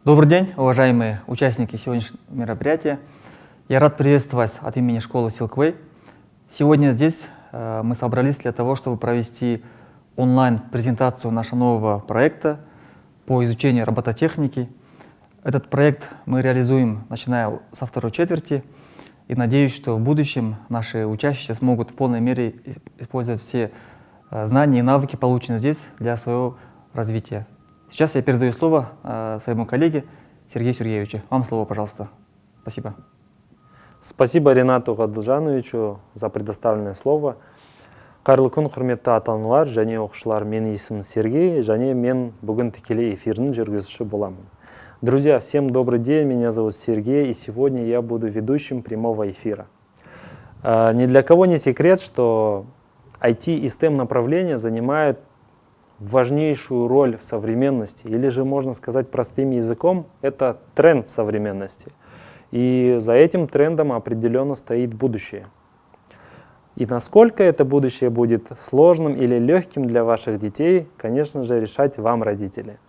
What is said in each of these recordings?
Добрый день, уважаемые участники сегодняшнего мероприятия. Я рад приветствовать вас от имени школы Silkway. Сегодня здесь мы собрались для того, чтобы провести онлайн-презентацию нашего нового проекта по изучению робототехники. Этот проект мы реализуем, начиная со второй четверти, и надеюсь, что в будущем наши учащиеся смогут в полной мере использовать все знания и навыки, полученные здесь, для своего развития. Сейчас я передаю слово своему коллеге Сергею Сергеевичу. Вам слово, пожалуйста. Спасибо. Спасибо Ренату Гадылжановичу за предоставленное слово. Қайырлы күн, құрметті ата-аналар және оқушылар, менің есімім Сергей, және мен бүгін тікелей эфирдің жүргізушісі боламын. Друзья, всем добрый день, меня зовут Сергей, и сегодня я буду ведущим прямого эфира. Ни для кого не секрет, что IT и STEM направления занимают важнейшую роль в современности, или же можно сказать простым языком, это тренд современности. И за этим трендом определенно стоит будущее. И насколько это будущее будет сложным или легким для ваших детей, конечно же, решать вам, родители.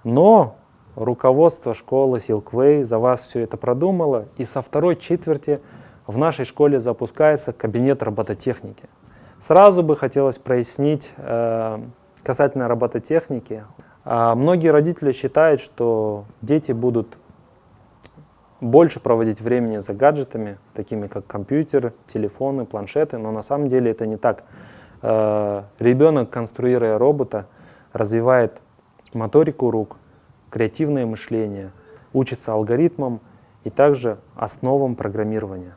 Но руководство школы Silkway за вас все это продумало, и со второй четверти в нашей школе запускается кабинет робототехники. Сразу бы хотелось прояснить касательно робототехники. Многие родители считают, что дети будут больше проводить времени за гаджетами, такими как компьютер, телефоны, планшеты, но на самом деле это не так. Ребенок, конструируя робота, развивает моторику рук, креативное мышление, учится алгоритмам и также основам программирования.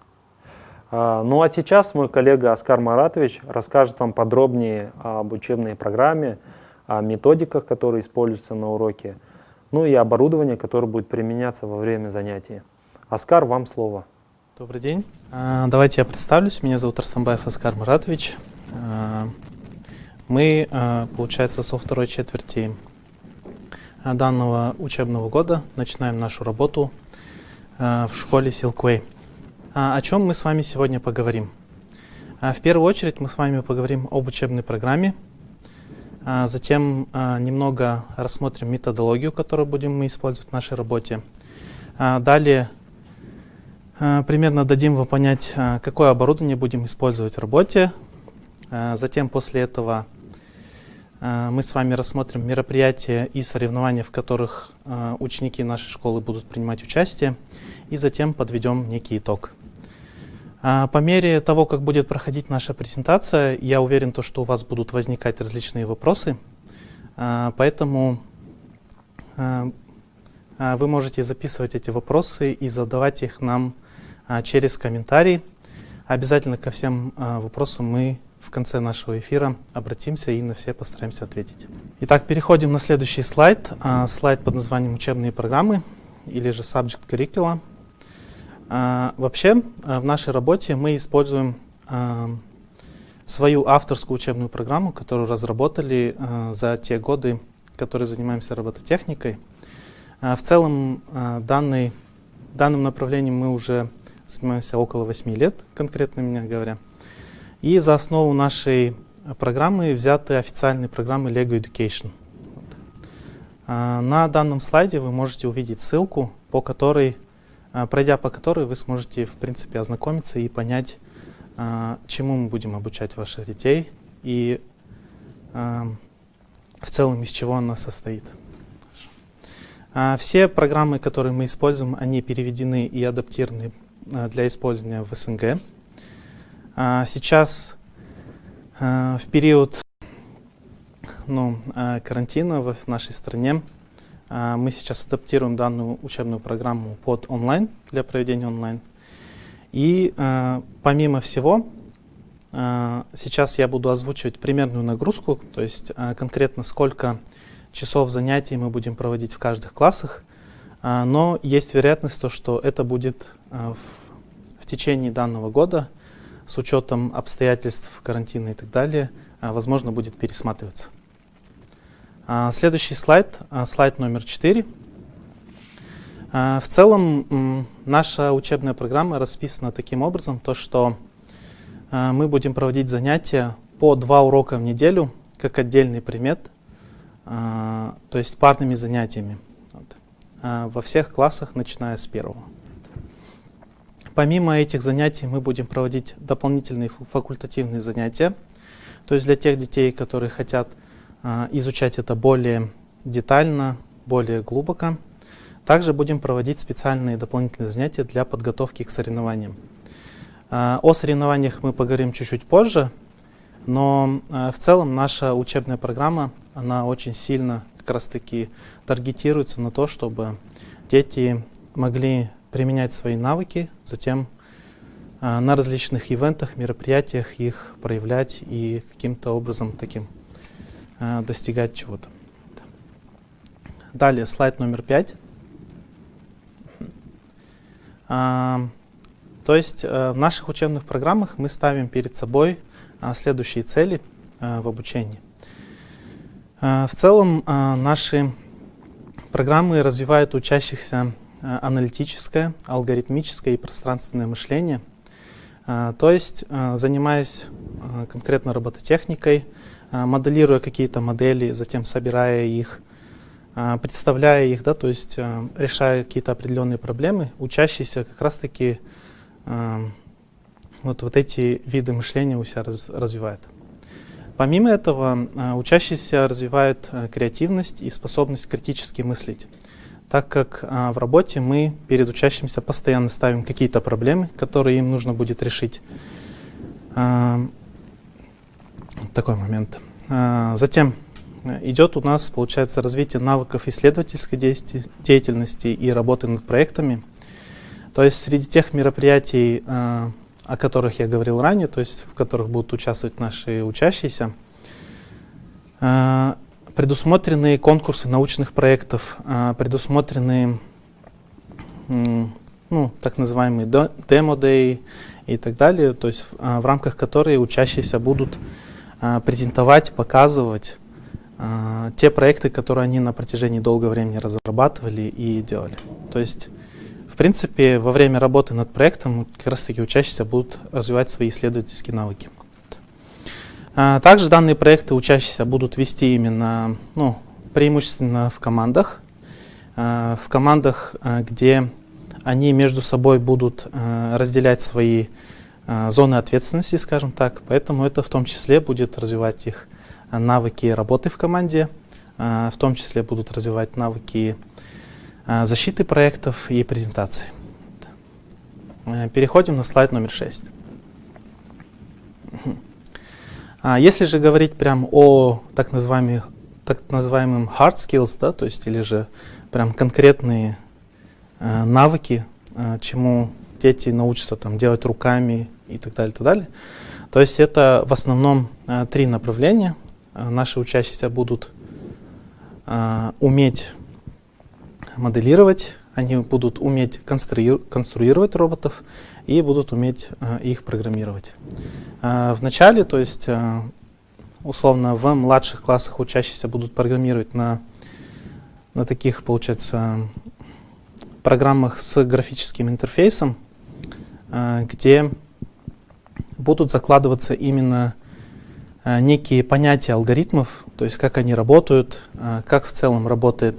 Ну а сейчас мой коллега Оскар Маратович расскажет вам подробнее об учебной программе, о методиках, которые используются на уроке, ну и оборудовании, которое будет применяться во время занятий. Оскар, вам слово. Добрый день. Давайте я представлюсь. Меня зовут Арстанбаев Оскар Маратович. Мы, получается, со второй четверти данного учебного года начинаем нашу работу в школе Silkway. О чем мы с вами сегодня поговорим? В первую очередь мы с вами поговорим об учебной программе, затем немного рассмотрим методологию, которую будем мы использовать в нашей работе. Далее примерно дадим вам понять, какое оборудование будем использовать в работе. Затем после этого мы с вами рассмотрим мероприятия и соревнования, в которых ученики нашей школы будут принимать участие, и затем подведем некий итог. По мере того, как будет проходить наша презентация, я уверен, что у вас будут возникать различные вопросы, поэтому вы можете записывать эти вопросы и задавать их нам через комментарии. Обязательно ко всем вопросам мы в конце нашего эфира обратимся и на все постараемся ответить. Итак, переходим на следующий слайд. Слайд под названием «Учебные программы» или же Subject Curricula. Вообще, в нашей работе мы используем свою авторскую учебную программу, которую разработали за те годы, которые занимаемся робототехникой. В целом, данным направлением мы уже занимаемся около 8 лет, конкретно меня говоря. И за основу нашей программы взяты официальные программы LEGO Education. На данном слайде вы можете увидеть ссылку, пройдя по которой вы сможете, в принципе, ознакомиться и понять, чему мы будем обучать ваших детей и в целом из чего она состоит. Все программы, которые мы используем, они переведены и адаптированы для использования в СНГ. Сейчас, в период карантина в нашей стране, мы сейчас адаптируем данную учебную программу под онлайн, для проведения онлайн. И помимо всего, сейчас я буду озвучивать примерную нагрузку, то есть конкретно сколько часов занятий мы будем проводить в каждых классах, но есть вероятность, что это будет в течение данного года, с учетом обстоятельств карантина и так далее, возможно, будет пересматриваться. Следующий слайд, слайд номер 4. В целом, наша учебная программа расписана таким образом, что мы будем проводить занятия по 2 урока в неделю, как отдельный предмет, то есть парными занятиями. во всех классах, начиная с 1. Помимо этих занятий мы будем проводить дополнительные факультативные занятия. То есть для тех детей, которые хотят изучать это более детально, более глубоко. Также будем проводить специальные дополнительные занятия для подготовки к соревнованиям. О соревнованиях мы поговорим чуть-чуть позже, но в целом наша учебная программа, она очень сильно как раз-таки таргетируется на то, чтобы дети могли применять свои навыки, затем на различных ивентах, мероприятиях их проявлять и каким-то образом таким достигать чего-то. Далее, слайд номер 5. То есть в наших учебных программах мы ставим перед собой следующие цели в обучении. В целом наши программы развивают у учащихся аналитическое, алгоритмическое и пространственное мышление. То есть, занимаясь конкретно робототехникой, моделируя какие-то модели, затем собирая их, представляя их, да, то есть решая какие-то определенные проблемы, учащийся как раз-таки вот эти виды мышления у себя развивает. Помимо этого, учащийся развивает креативность и способность критически мыслить, так как в работе мы перед учащимся постоянно ставим какие-то проблемы, которые им нужно будет решить. Такой момент. Затем идет у нас, получается, развитие навыков исследовательской деятельности и работы над проектами. То есть среди тех мероприятий, о которых я говорил ранее, то есть в которых будут участвовать наши учащиеся, предусмотрены конкурсы научных проектов, предусмотрены так называемые демо-дэй и так далее, то есть в рамках которой учащиеся будут презентовать, показывать те проекты, которые они на протяжении долгого времени разрабатывали и делали. То есть, в принципе, во время работы над проектом как раз-таки учащиеся будут развивать свои исследовательские навыки. Также данные проекты учащиеся будут вести именно, преимущественно в командах, где они между собой будут разделять свои зоны ответственности, скажем так. Поэтому это в том числе будет развивать их навыки работы в команде, в том числе будут развивать навыки защиты проектов и презентации. Переходим на слайд номер 6. Если же говорить прям о так называемым hard skills, да, то есть или же прям конкретные навыки, чему дети научатся там делать руками и так далее, то есть это в основном 3 направления. Наши учащиеся будут уметь моделировать, они будут уметь конструировать роботов и будут уметь их программировать. В начале, то есть условно в младших классах учащиеся будут программировать на таких, получается, программах с графическим интерфейсом, где будут закладываться именно некие понятия алгоритмов, то есть как они работают, как в целом работает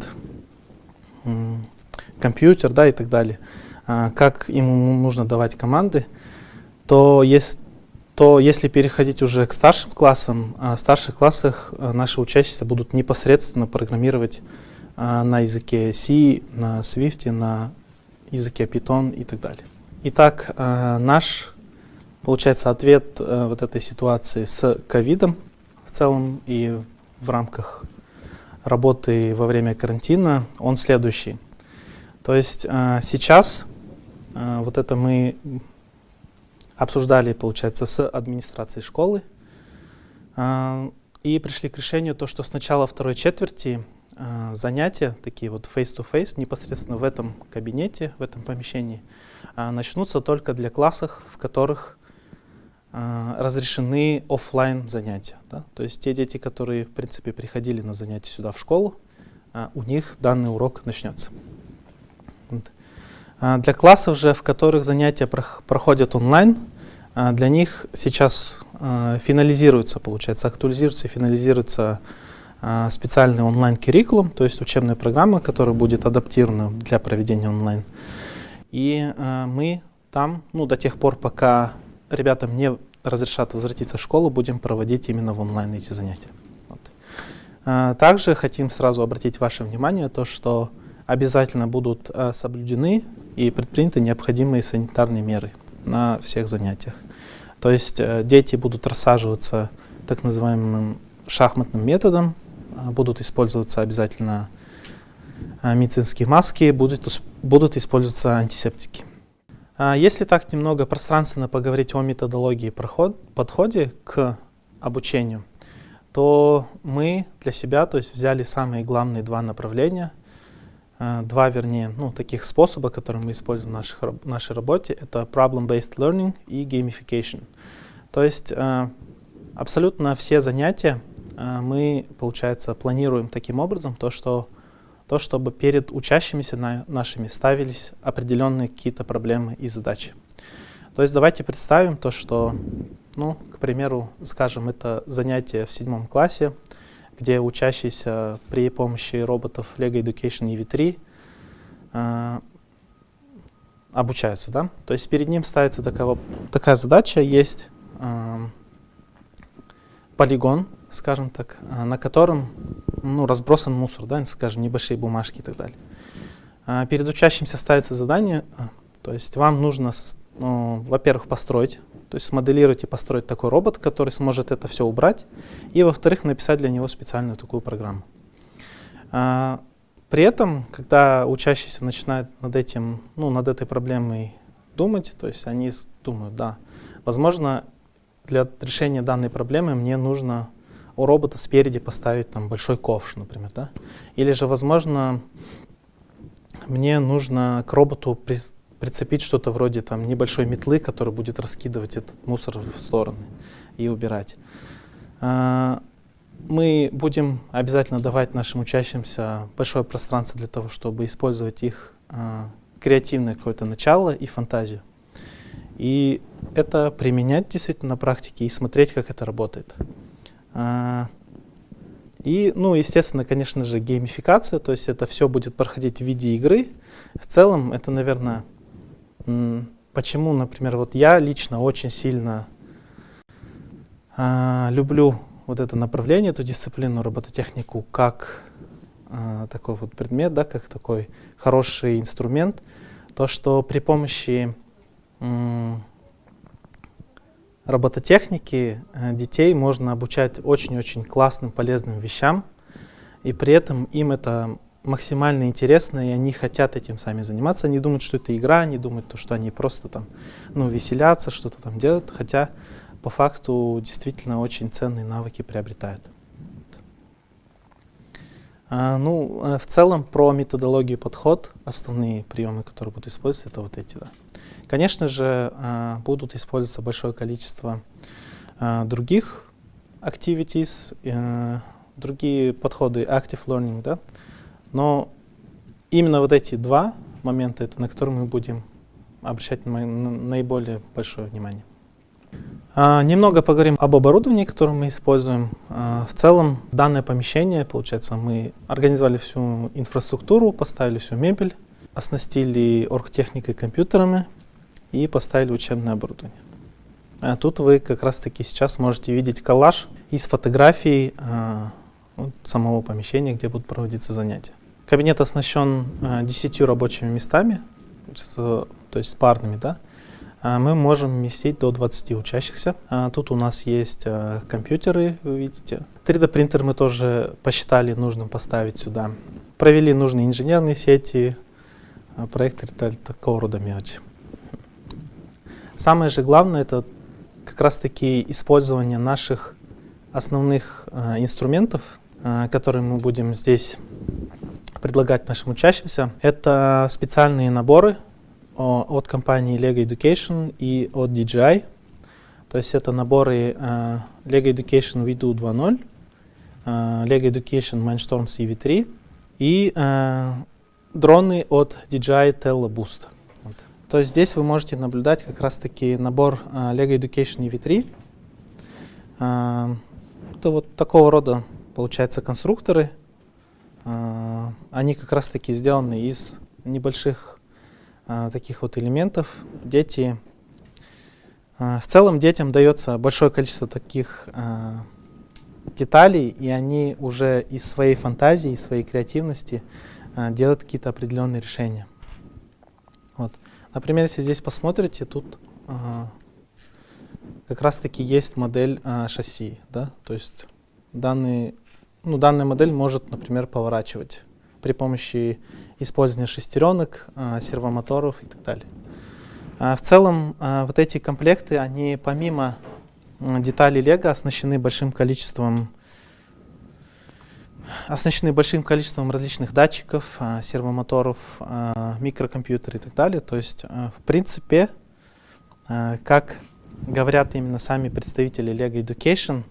компьютер, да, и так далее, как ему нужно давать команды, то если переходить уже к старшим классам, в старших классах наши учащиеся будут непосредственно программировать на языке C, на Swift, на языке Python и так далее. Итак, наш, получается, ответ вот этой ситуации с ковидом в целом и в рамках работы во время карантина, он следующий. То есть сейчас вот это мы обсуждали, получается, с администрацией школы и пришли к решению, что с начала второй четверти занятия, такие вот face-to-face, непосредственно в этом кабинете, в этом помещении, начнутся только для классов, в которых разрешены офлайн занятия. Да? То есть те дети, которые, в принципе, приходили на занятия сюда в школу, у них данный урок начнется. Для классов же, в которых занятия проходят онлайн, для них сейчас финализируется, получается, актуализируется и финализируется специальный онлайн-curriculum, то есть учебная программа, которая будет адаптирована для проведения онлайн. И мы там, до тех пор, пока ребятам не разрешат возвратиться в школу, будем проводить именно в онлайн эти занятия. Вот. Также хотим сразу обратить ваше внимание, то, что обязательно будут соблюдены и предприняты необходимые санитарные меры на всех занятиях. То есть дети будут рассаживаться так называемым шахматным методом, будут использоваться обязательно медицинские маски, будут использоваться антисептики. Если так немного пространственно поговорить о методологии подходе к обучению, то мы для себя, то есть взяли самые главные два направления, таких способа, которые мы используем в нашей работе, это problem-based learning и gamification. То есть абсолютно все занятия мы, получается, планируем таким образом, чтобы перед учащимися нашими ставились определенные какие-то проблемы и задачи. То есть давайте представим то, что, к примеру, скажем, это занятие в 7 классе, где учащиеся при помощи роботов LEGO Education EV3 обучаются. Да? То есть перед ним ставится такая задача, есть полигон, скажем так, на котором разбросан мусор, да, скажем, небольшие бумажки и так далее. Перед учащимся ставится задание, то есть вам нужно, во-первых, построить, то есть смоделировать и построить такой робот, который сможет это все убрать, и, во-вторых, написать для него специальную такую программу. При этом, когда учащиеся начинают над этой проблемой думать, то есть они думают, да, возможно, для решения данной проблемы мне нужно у робота спереди поставить там большой ковш, например, да? Или же, возможно, мне нужно к роботу прицепить что-то вроде там небольшой метлы, которая будет раскидывать этот мусор в стороны и убирать. Мы будем обязательно давать нашим учащимся большое пространство для того, чтобы использовать их креативное какое-то начало и фантазию. И это применять действительно на практике и смотреть, как это работает. И, естественно, конечно же, геймификация, то есть это все будет проходить в виде игры. В целом, это, наверное, почему, например, вот я лично очень сильно люблю вот это направление, эту дисциплину, робототехнику, как такой вот предмет, да, как такой хороший инструмент, то, что при помощи робототехники детей можно обучать очень-очень классным, полезным вещам, и при этом им это максимально интересно, и они хотят этим сами заниматься. Они думают, что это игра, они думают, что они просто там, веселятся, что-то там делают, хотя по факту действительно очень ценные навыки приобретают. В целом про методологию и подход, основные приемы, которые будут использоваться, это вот эти. Да. Конечно же, будут использоваться большое количество других activities, другие подходы, active learning, да? Но именно вот эти два момента, это на которые мы будем обращать наиболее большое внимание. Немного поговорим об оборудовании, которое мы используем. В целом, данное помещение, получается, мы организовали всю инфраструктуру, поставили всю мебель, оснастили оргтехникой, компьютерами и поставили учебное оборудование. Тут вы как раз-таки сейчас можете видеть коллаж из фотографий самого помещения, где будут проводиться занятия. Кабинет оснащен 10 рабочими местами, то есть парными, да. Мы можем вместить до 20 учащихся. Тут у нас есть компьютеры, вы видите. 3D-принтер мы тоже посчитали нужным поставить сюда. Провели нужные инженерные сети, проекторы, такого рода мелочи. Самое же главное — это как раз-таки использование наших основных инструментов, которые мы будем здесь предлагать нашим учащимся. Это специальные наборы от компании LEGO Education и от DJI. То есть это наборы LEGO Education V2 2.0, LEGO Education Mindstorm EV3 и дроны от DJI Tello Boost. Вот. То есть здесь вы можете наблюдать как раз-таки набор LEGO Education EV3. Это вот такого рода получается, конструкторы. Они как раз-таки сделаны из небольших таких вот элементов. В целом детям дается большое количество таких деталей, и они уже из своей фантазии, из своей креативности делают какие-то определенные решения. Вот. Например, если здесь посмотрите, тут как раз-таки есть модель шасси. Да? То есть данная модель может, например, поворачивать при помощи использования шестеренок, сервомоторов и так далее. В целом, вот эти комплекты, они помимо деталей Lego оснащены большим количеством различных датчиков, сервомоторов, микрокомпьютеров и так далее. То есть, в принципе, как говорят именно сами представители Lego Education,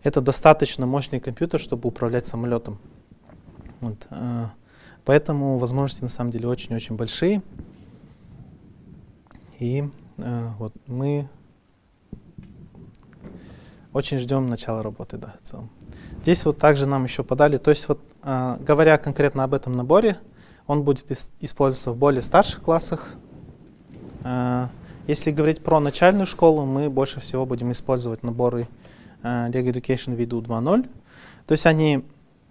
это достаточно мощный компьютер, чтобы управлять самолетом. Вот. Поэтому возможности на самом деле очень-очень большие. И вот мы очень ждем начала работы, да, в целом. Здесь вот также нам еще подали, то есть вот говоря конкретно об этом наборе, он будет использоваться в более старших классах. Если говорить про начальную школу, мы больше всего будем использовать наборы Lego Education VIDU 2.0. То есть они,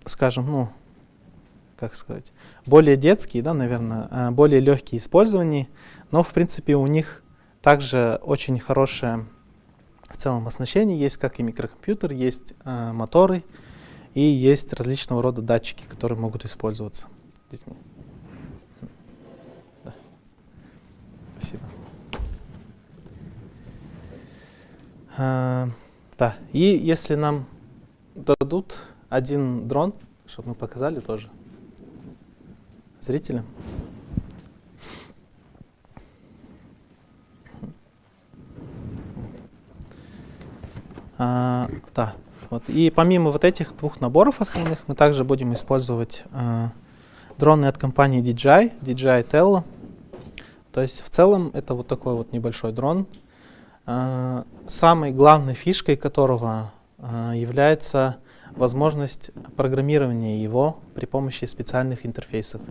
скажем, более детские, да, наверное, более легкие в использовании, но в принципе у них также очень хорошее в целом оснащение, есть как и микрокомпьютер, есть моторы и есть различного рода датчики, которые могут использоваться. Да. Спасибо. Да, и если нам дадут один дрон, чтобы мы показали тоже зрителям. Да, вот. И помимо вот этих двух наборов основных, мы также будем использовать дроны от компании DJI Tello. То есть в целом это вот такой вот небольшой дрон, самой главной фишкой которого является возможность программирования его при помощи специальных интерфейсов.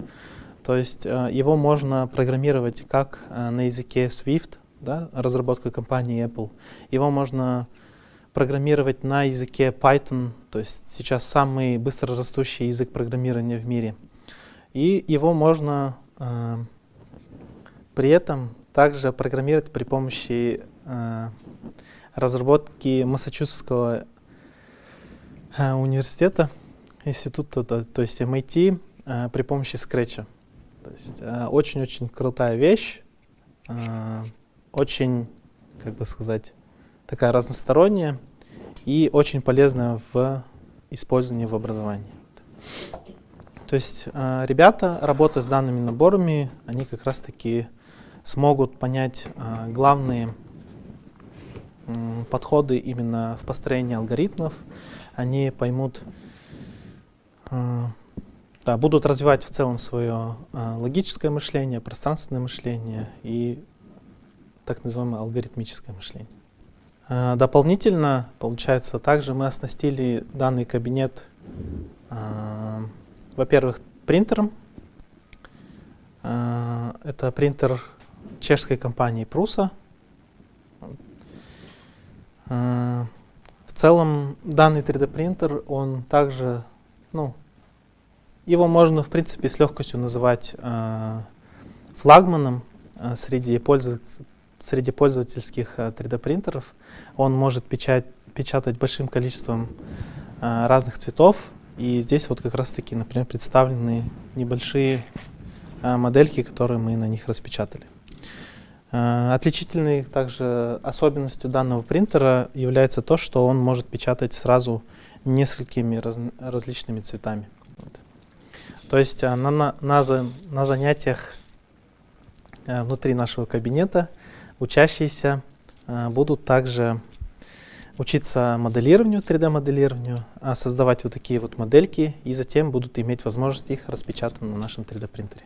То есть его можно программировать как на языке Swift, да, разработка компании Apple. Его можно программировать на языке Python, то есть сейчас самый быстро растущий язык программирования в мире. И его можно при этом также программировать при помощи разработки Массачусетского университета, института, то есть MIT, при помощи Scratch. То есть очень-очень крутая вещь, очень, как бы сказать, такая разносторонняя и очень полезная в использовании в образовании. То есть ребята, работая с данными наборами, они как раз-таки смогут понять главные подходы именно в построении алгоритмов. Они поймут, да, будут развивать в целом свое логическое мышление, пространственное мышление и так называемое алгоритмическое мышление. Дополнительно, получается, также мы оснастили данный кабинет, во-первых, принтером. Это принтер чешской компании Prusa. В целом, данный 3D-принтер, он также, его можно, в принципе, с легкостью называть флагманом среди пользовательских 3D-принтеров. Он может печатать большим количеством разных цветов. И здесь вот как раз-таки, например, представлены небольшие модельки, которые мы на них распечатали. Отличительной также особенностью данного принтера является то, что он может печатать сразу несколькими различными цветами. Вот. То есть на занятиях внутри нашего кабинета учащиеся будут также учиться моделированию, 3D-моделированию, создавать вот такие вот модельки и затем будут иметь возможность их распечатать на нашем 3D-принтере.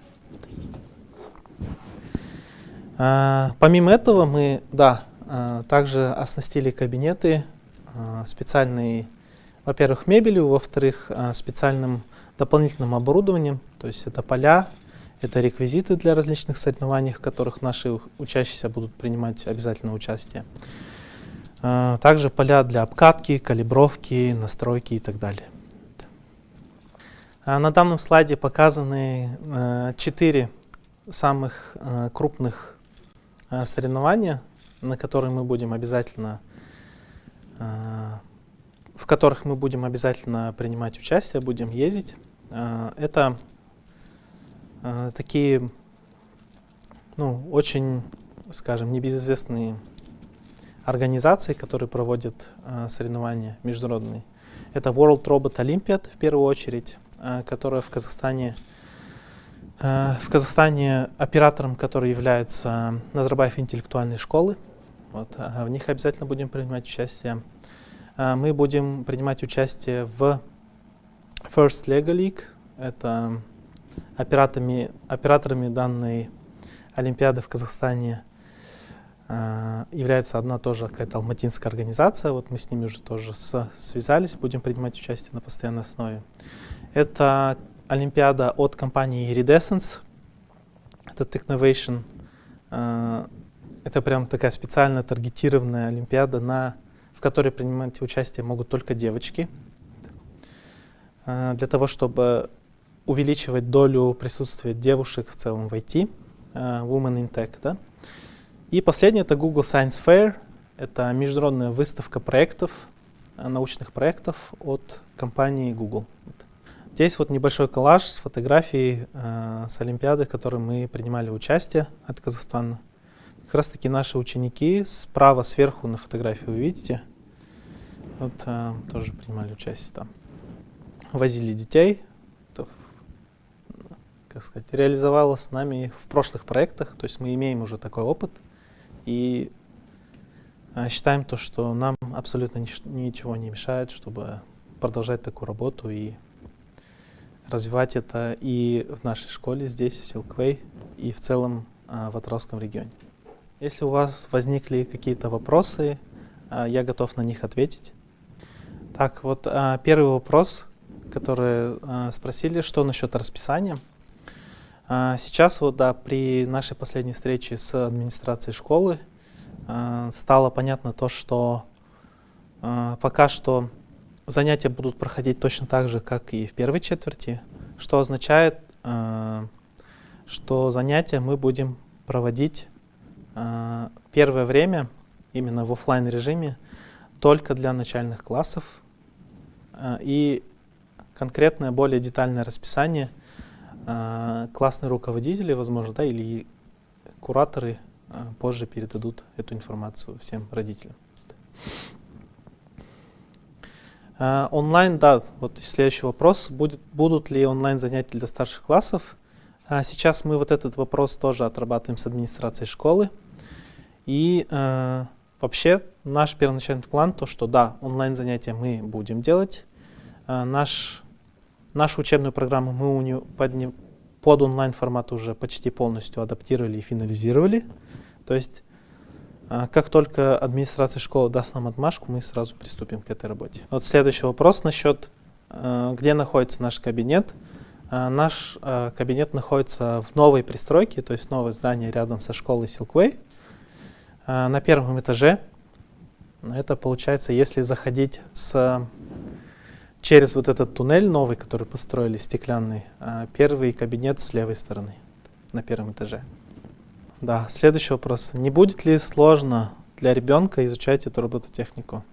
Помимо этого мы также оснастили кабинеты специальной во-первых, мебелью, во-вторых, специальным дополнительным оборудованием, то есть это поля, это реквизиты для различных соревнований, в которых наши учащиеся будут принимать обязательно участие. Также поля для обкатки, калибровки, настройки и так далее. На данном слайде показаны 4 самых крупных соревнования, на которые мы будем обязательно, в которых мы будем обязательно принимать участие, будем ездить. Это такие, очень, скажем, небезызвестные организации, которые проводят соревнования международные. Это World Robot Olympiad в первую очередь, которая в Казахстане оператором, который является Назарбаев интеллектуальной школы. В них обязательно будем принимать участие. Мы будем принимать участие в First Lego League. Это операторами данной Олимпиады в Казахстане является одна тоже какая-то алматинская организация. Вот мы с ними уже тоже связались, будем принимать участие на постоянной основе. Это Олимпиада от компании Iridescence. Это Technovation. Это прям такая специально таргетированная Олимпиада, в которой принимать участие могут только девочки. Для того, чтобы увеличивать долю присутствия девушек в целом в IT, Women in Tech. Да? И последнее — это Google Science Fair. Это международная выставка проектов, научных проектов от компании Google. Здесь вот небольшой коллаж с фотографией с Олимпиады, в которой мы принимали участие от Казахстана. Как раз таки наши ученики, справа сверху на фотографии вы видите, тоже принимали участие там. Возили детей, реализовалось с нами в прошлых проектах, то есть мы имеем уже такой опыт и считаем то, что нам абсолютно ничего не мешает, чтобы продолжать такую работу и развивать это и в нашей школе здесь, в Silkway, и в целом в Атырауском регионе. Если у вас возникли какие-то вопросы, я готов на них ответить. Так, вот первый вопрос, который спросили, что насчет расписания. Сейчас вот, да, при нашей последней встрече с администрацией школы стало понятно то, что пока что занятия будут проходить точно так же, как и в первой четверти, что означает, что занятия мы будем проводить первое время именно в офлайн режиме только для начальных классов, и конкретное, более детальное расписание классные руководители, возможно, да, или кураторы позже передадут эту информацию всем родителям. Онлайн, да, вот следующий вопрос. Будут ли онлайн занятия для старших классов? Сейчас мы вот этот вопрос тоже отрабатываем с администрацией школы. И вообще наш первоначальный план, то что да, онлайн занятия мы будем делать. Нашу учебную программу мы под онлайн формат уже почти полностью адаптировали и финализировали. То есть как только администрация школы даст нам отмашку, мы сразу приступим к этой работе. Вот следующий вопрос насчет, где находится наш кабинет. Наш кабинет находится в новой пристройке, то есть новое здание рядом со школой Silkway, на первом этаже. Это получается, если заходить через вот этот туннель новый, который построили, стеклянный, первый кабинет с левой стороны, на первом этаже. Да, следующий вопрос. Не будет ли сложно для ребенка изучать эту робототехнику?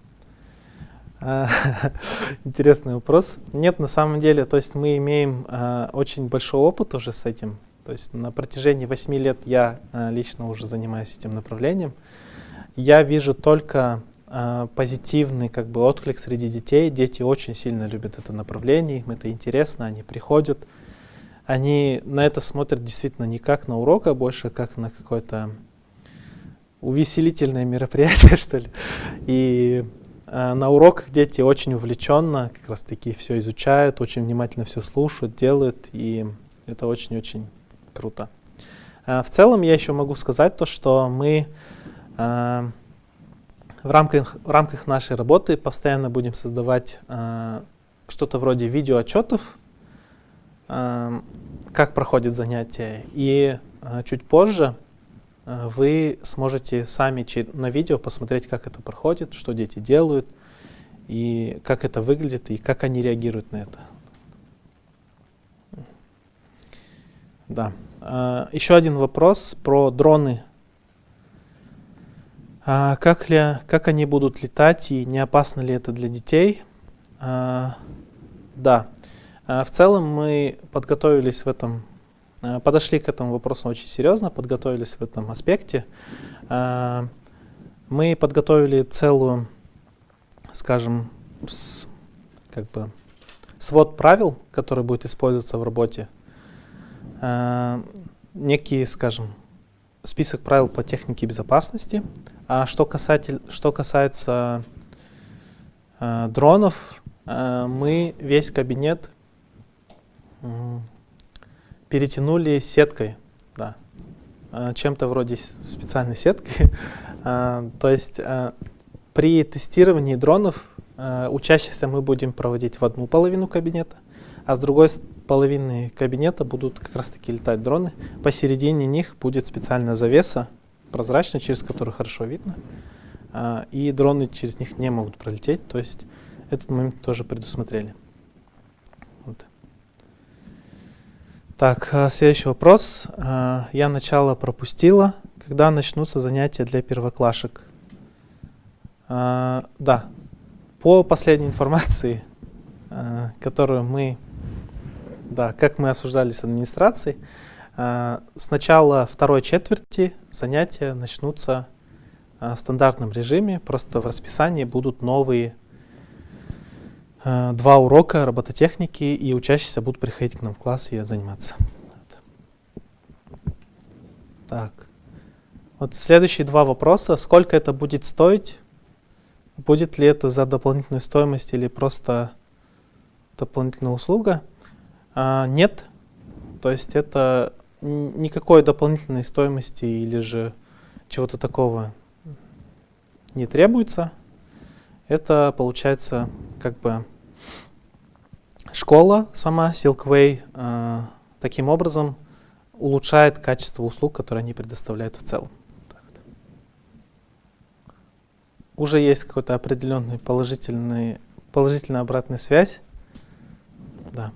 Интересный вопрос. Нет, на самом деле, то есть мы имеем очень большой опыт уже с этим. То есть на протяжении 8 лет я лично уже занимаюсь этим направлением. Я вижу только позитивный отклик среди детей. Дети очень сильно любят это направление, им это интересно, они приходят. Они на это смотрят действительно не как на урок, а больше как на какое-то увеселительное мероприятие, что ли. И на уроках дети очень увлеченно как раз таки все изучают, очень внимательно все слушают, делают, и это очень-очень круто. В целом я еще могу сказать то, что мы В рамках нашей работы постоянно будем создавать что-то вроде видеоотчетов, как проходит занятие. И чуть позже вы сможете сами на видео посмотреть, как это проходит, что дети делают, и как это выглядит, и как они реагируют на это. Да. Еще один вопрос про дроны. Как они будут летать и не опасно ли это для детей? Да. В целом мы подготовились в этом, подошли к этому вопросу очень серьезно, подготовились в этом аспекте. Мы подготовили целую, скажем, свод правил, который будет использоваться в работе. Некий, скажем, список правил по технике безопасности. А что касается дронов, мы весь кабинет перетянули сеткой, да, чем-то вроде специальной сетки. То есть при тестировании дронов учащихся мы будем проводить в одну половину кабинета, а с другой половины кабинета будут как раз таки летать дроны. Посередине них будет специальная завеса, прозрачная, через которую хорошо видно, и дроны через них не могут пролететь, то есть этот момент тоже предусмотрели. Вот. Так, следующий вопрос. Я начало пропустила. Когда начнутся занятия для первоклашек? Да, по последней информации, которую как мы обсуждали с администрацией, с начала второй четверти занятия начнутся в стандартном режиме, просто в расписании будут новые 2 урока робототехники, и учащиеся будут приходить к нам в класс и заниматься. Так. Вот следующие 2 вопроса. Сколько это будет стоить? Будет ли это за дополнительную стоимость или просто дополнительная услуга? Нет. То есть это никакой дополнительной стоимости или же чего-то такого не требуется. Это получается как бы школа сама, Silkway, таким образом улучшает качество услуг, которые они предоставляют в целом. Уже есть какой-то определенный положительная обратная связь. Да.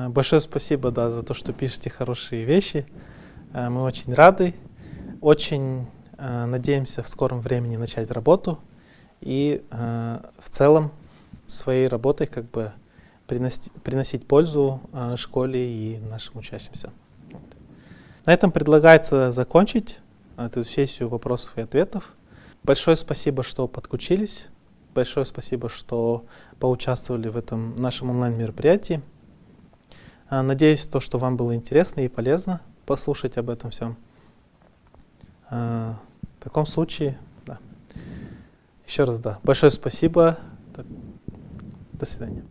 Большое спасибо, да, за то, что пишете хорошие вещи. Мы очень рады. Очень надеемся в скором времени начать работу. И в целом своей работой как бы приносить пользу школе и нашим учащимся. На этом предлагается закончить эту сессию вопросов и ответов. Большое спасибо, что подключились. Большое спасибо, что поучаствовали в этом нашем онлайн-мероприятии. Надеюсь, что вам было интересно и полезно послушать об этом всем. В таком случае, да. Еще раз, да. Большое спасибо. До свидания.